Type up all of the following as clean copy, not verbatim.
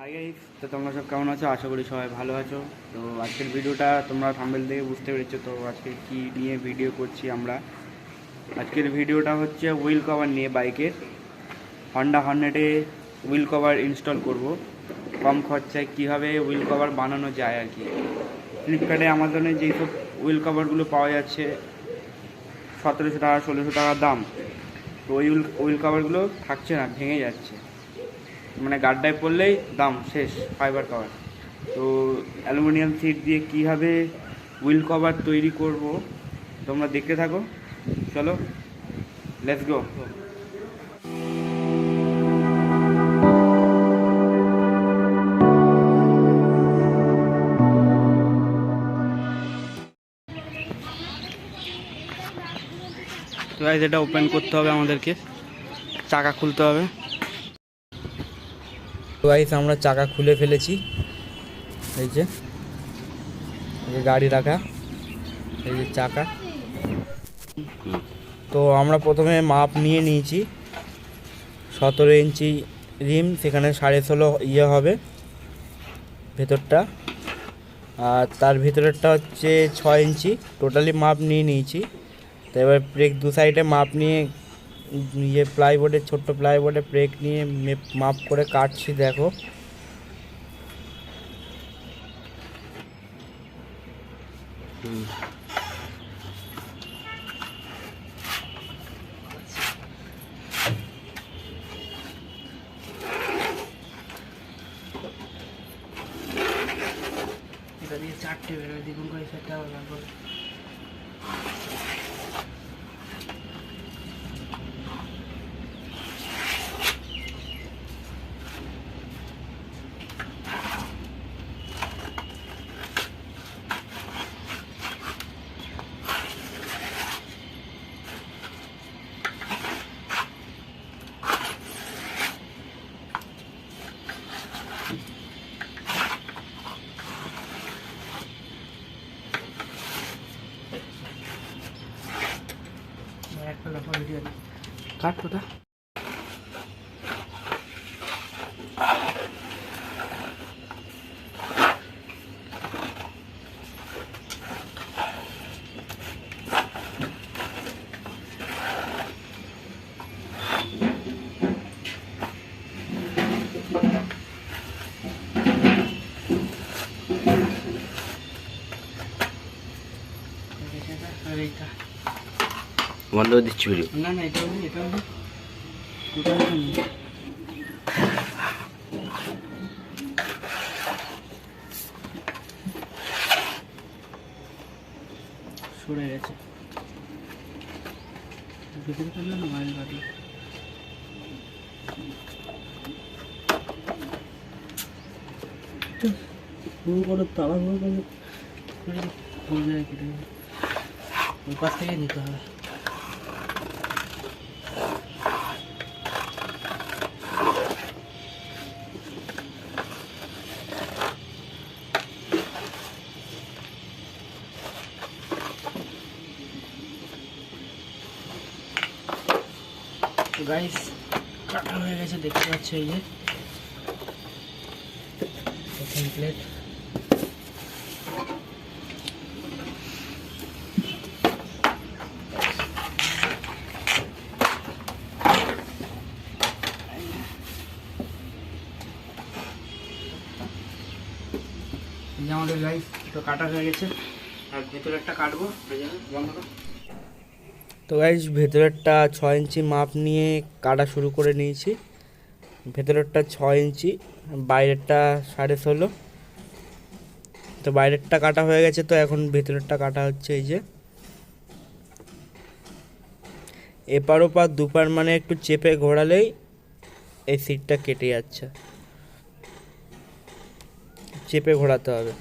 Hi guys, তো তোমরা সব কেমন আছো? আশা করি সবাই ভালো আছো। তো আজকের ভিডিওটা তোমরা থাম্বনেল দেখে বুঝতে পেরেছো। তো আজকে কি নিয়ে ভিডিও করছি আমরা, আজকের ভিডিওটা হচ্ছে হুইল কভার নিয়ে। বাইকের হন্ডা হর্নেটে হুইল কভার ইনস্টল করব। কম খরচায় কীভাবে হুইল কভার বানানো যায় আর কি। ফ্লিপকার্টে আমাজনে যেই সব হুইল কভারগুলো পাওয়া যাচ্ছে 1700 টাকা 1600 টাকা দাম, তো ওই হুইল কভারগুলো থাকছে না, ভেঙে যাচ্ছে। মানে গাড্ডায় পড়লেই দাম শেষ ফাইবার কভার। তো অ্যালুমিনিয়াম সিট দিয়ে কীভাবে হুইল কভার তৈরি করব তোমরা দেখতে থাকো। চলো, লেটস গো। তো গাইস, এটা ওপেন করতে হবে আমাদেরকে, চাকা খুলতে হবে। তো গাইস, আমরা চাকা খুলে ফেলেছি। এই যে গাড়ি রাখা, এই যে চাকা। তো আমরা প্রথমে মাপ নিয়ে নিয়েছি 17 ইঞ্চি রিম, সেখানে 16.5 ইয়ে হবে ভেতরটা, আর তার ভিতরেরটা হচ্ছে 6 ইঞ্চি। টোটালি মাপ নিয়ে নিয়েছি। তো এবার ব্রেক দু সাইডে মাপ নিয়ে ইয়ে প্লাইবোর্ডে, ছোট্ট প্লাইবোর্ডে ব্রেক নিয়ে মাপ করে কাটছি। দেখো, এটা দিয়ে 4টে বেরোয়, দ্বিগুণ করে 4টে আবার লাগবে। কাট কোথা বন্ধ দিচ্ছি ভিডিও। না না, এটা নেই, এটা নেই, সরে গেছে। ভিতরে কাটলো না বাইরে কাটলো? শুরু করে তাড়াহুড়ো করে ফুল যায়, কেটে ওই পাশ থেকে নিতে হবে। গাইস, কাটা হয়ে গেছে, দেখতে পাচ্ছ। এই যে প্রথম প্লেট, আমাদের গাইস তো কাটা হয়ে গেছে। আর ভেতরেরটা কাটবো, বন্ধ করো। তো গাইস, ভেতরেরটা 6 ইঞ্চি মাপ নিয়ে কাটা শুরু করে নিয়েছি। ভেতরেরটা 6 ইঞ্চি, বাইরেরটা 16.5। তো বাইরেরটা কাটা হয়ে গেছে, তো এখন ভেতরেরটা কাটা হচ্ছে। এই যে এপার ওপার দুপার মানে একটু চেপে ঘোরালেই এই সিটটা কেটে যাচ্ছে, চেপে ঘোরাতে হবে।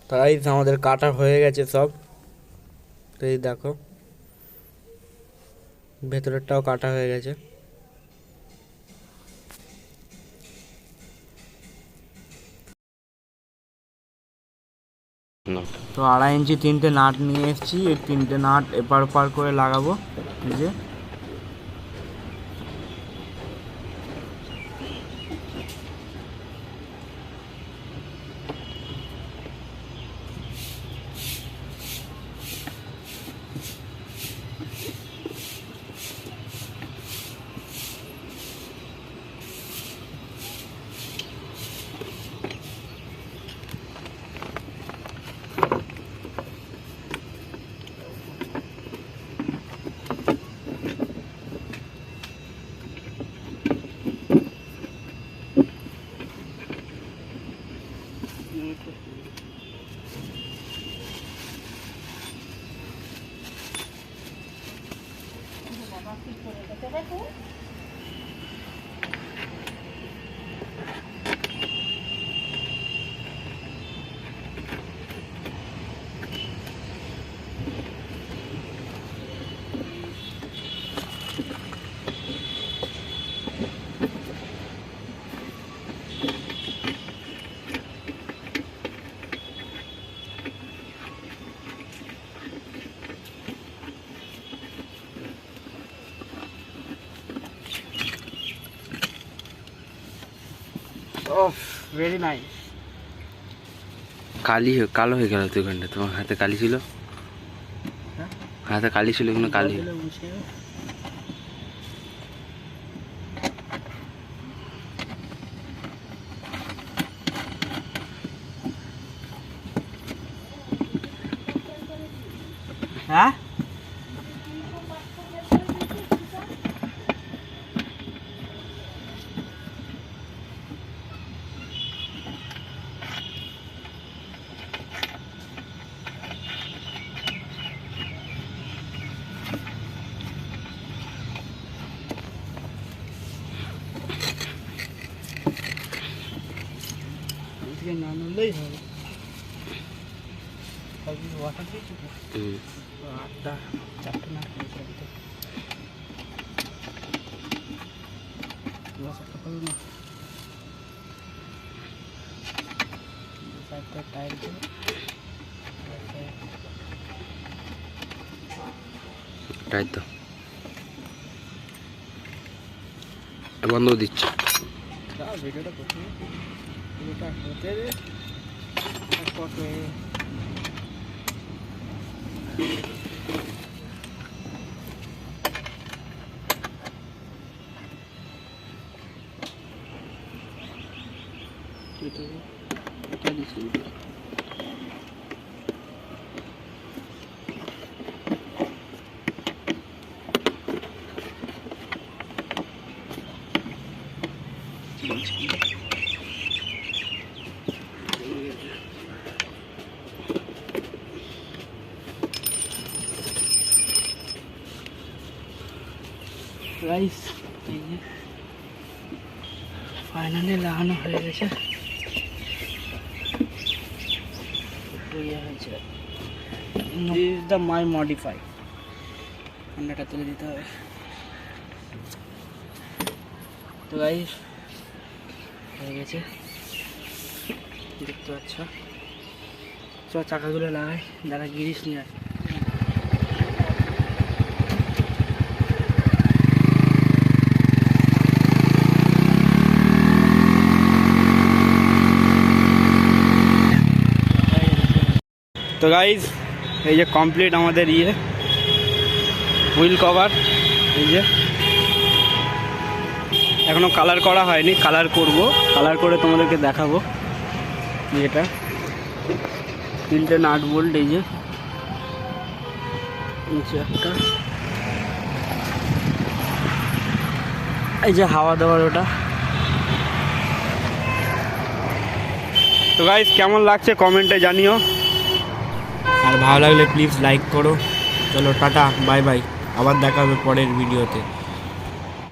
তাই আমাদের কাটা হয়ে গেছে সব। তো এই দেখো ভেতরেরটাও কাটা হয়ে গেছে। তো 2.5 ইঞ্চি 3টে নাট নিয়ে এসেছি, এই 3টে নাট এপার ওপার করে লাগাবো। এই যে ভেরি নাইস। কালো হয়ে গেল তো ওখানটা, তোমার হাতে কালি ছিল, হাতে কালি ছিল, এগুলো কালি। হ্যাঁ না নড়লেই হবে। ওয়াটার দিয়েছি তো 4টে নাট হয়েছে। টায়ার দিয়ে তাই তো বন্ধ দিচ্ছে। ভিডিওটা করতে ভিডিওটা হতে কত এটা দিচ্ছি। গাইস এই যে ফাইনালি লাগানো হয়ে গেছে। This is the my modify। ঠান্ডাটা তুলে দিতে হবে। তো গাইস হয়ে গেছে, দেখতে পাচ্ছ। চল চাকাগুলো লাগাই, দাঁড়া গিরিশ নিয়ে আসে। তো গাইজ এই যে কমপ্লিট আমাদের হুইল কভার। এই যে এখনো কালার করা হয়নি, কালার করব, কালার করে তোমাদেরকে দেখাবো। এটা 3টে নাট বোল্ট, এই যে নিচে একটা, এই যে হাওয়া দেওয়ার ওটা। তো গাইজ কেমন লাগছে কমেন্টে জানিও, আর ভালো লাগলে প্লিজ লাইক করো। চলো টাটা, বাই বাই, আবার দেখা হবে পরের ভিডিওতে।